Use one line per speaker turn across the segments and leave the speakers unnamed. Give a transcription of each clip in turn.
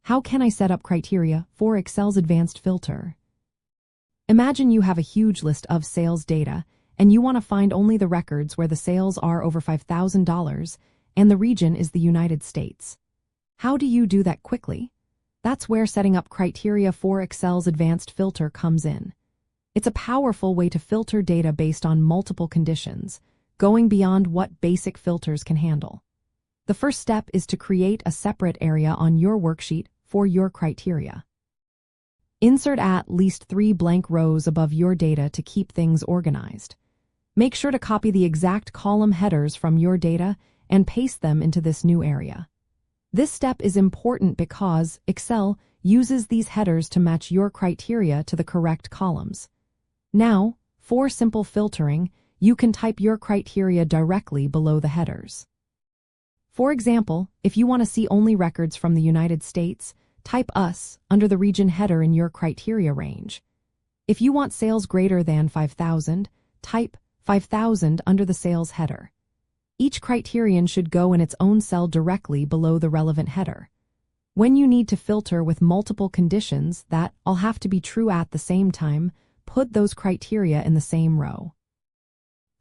How can I set up criteria for Excel's advanced filter? Imagine you have a huge list of sales data, and you want to find only the records where the sales are over $5,000, and the region is the United States. How do you do that quickly? That's where setting up criteria for Excel's advanced filter comes in. It's a powerful way to filter data based on multiple conditions, going beyond what basic filters can handle. The first step is to create a separate area on your worksheet for your criteria. Insert at least 3 blank rows above your data to keep things organized. Make sure to copy the exact column headers from your data and paste them into this new area. This step is important because Excel uses these headers to match your criteria to the correct columns. Now, for simple filtering, you can type your criteria directly below the headers. For example, if you want to see only records from the United States, type US under the region header in your criteria range. If you want sales greater than 5,000, type 5,000 under the sales header. Each criterion should go in its own cell directly below the relevant header. When you need to filter with multiple conditions that all have to be true at the same time, put those criteria in the same row.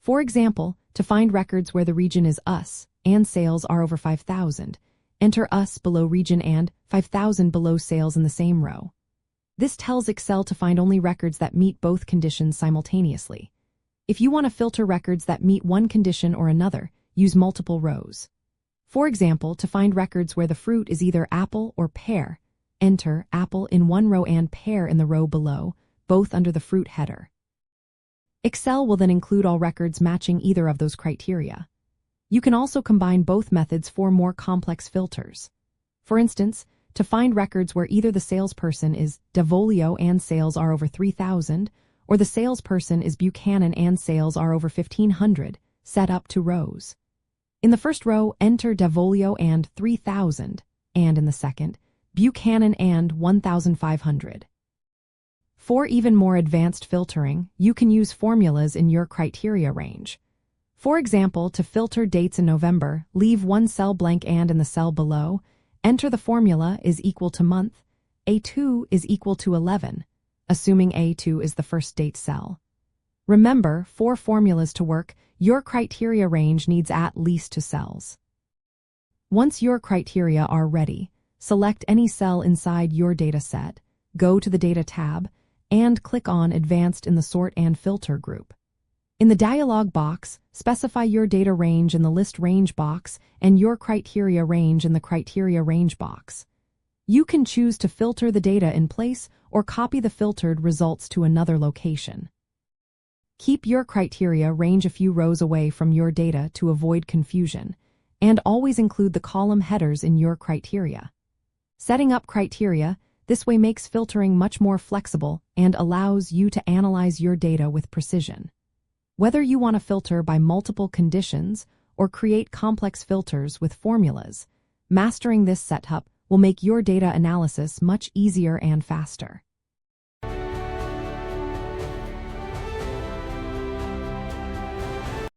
For example, to find records where the region is US and sales are over 5,000, enter US below region and 5,000 below sales in the same row. This tells Excel to find only records that meet both conditions simultaneously. If you want to filter records that meet one condition or another, use multiple rows. For example, to find records where the fruit is either apple or pear, enter apple in one row and pear in the row below, both under the fruit header. Excel will then include all records matching either of those criteria. You can also combine both methods for more complex filters. For instance, to find records where either the salesperson is Davolio and sales are over 3,000, or the salesperson is Buchanan and sales are over 1,500, set up 2 rows. In the first row, enter Davolio and 3,000, and in the second, Buchanan and 1,500. For even more advanced filtering, you can use formulas in your criteria range. For example, to filter dates in November, leave one cell blank and in the cell below, enter the formula is equal to month, A2 is equal to 11, assuming A2 is the first date cell. Remember, for formulas to work, your criteria range needs at least 2 cells. Once your criteria are ready, select any cell inside your data set, go to the Data tab, and click on Advanced in the Sort and Filter group. In the dialog box, specify your data range in the List Range box and your criteria range in the Criteria Range box. You can choose to filter the data in place or copy the filtered results to another location. Keep your criteria range a few rows away from your data to avoid confusion, and always include the column headers in your criteria. Setting up criteria this way makes filtering much more flexible and allows you to analyze your data with precision. Whether you want to filter by multiple conditions or create complex filters with formulas, mastering this setup will make your data analysis much easier and faster.